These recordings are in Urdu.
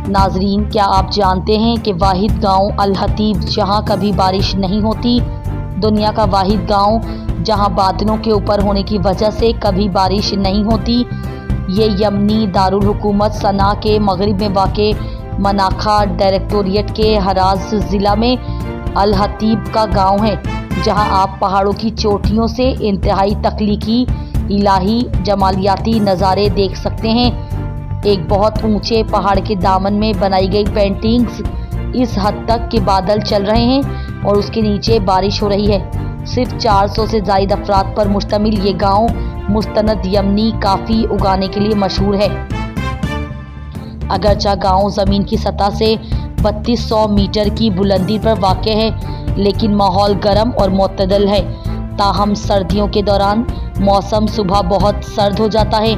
ناظرین، کیا آپ جانتے ہیں کہ واحد گاؤں الحتیب جہاں کبھی بارش نہیں ہوتی، دنیا کا واحد گاؤں جہاں بادلوں کے اوپر ہونے کی وجہ سے کبھی بارش نہیں ہوتی، یہ یمنی دارالحکومت صنعاء کے مغرب میں واقع مناخا ڈائریکٹوریٹ کے ہراز ضلع میں الحتیب کا گاؤں ہے، جہاں آپ پہاڑوں کی چوٹیوں سے انتہائی تخلیقی الہی جمالیاتی نظارے دیکھ سکتے ہیں۔ ایک بہت اونچے پہاڑ کے دامن میں بنائی گئی پینٹنگز اس حد تک کہ بادل چل رہے ہیں اور اس کے نیچے بارش ہو رہی ہے۔ صرف 400 سے زائد افراد پر مشتمل یہ گاؤں مستند یمنی کافی اگانے کے لیے مشہور ہے۔ اگرچہ گاؤں زمین کی سطح سے 3200 میٹر کی بلندی پر واقع ہے، لیکن ماحول گرم اور معتدل ہے۔ تاہم سردیوں کے دوران موسم صبح بہت سرد ہو جاتا ہے،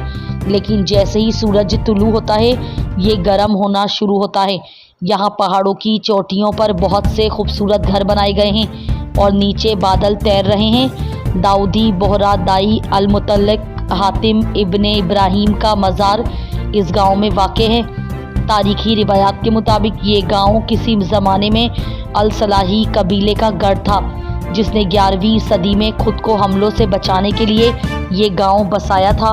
لیکن جیسے ہی سورج طلوع ہوتا ہے یہ گرم ہونا شروع ہوتا ہے۔ یہاں پہاڑوں کی چوٹیوں پر بہت سے خوبصورت گھر بنائے گئے ہیں اور نیچے بادل تیر رہے ہیں۔ داؤدی بحرہ دائی المطلق حاتم ابن ابراہیم کا مزار اس گاؤں میں واقع ہے۔ تاریخی روایات کے مطابق یہ گاؤں کسی زمانے میں الصلاحی قبیلے کا گڑھ تھا، جس نے 11ویں صدی میں خود کو حملوں سے بچانے کے لیے یہ گاؤں بسایا تھا۔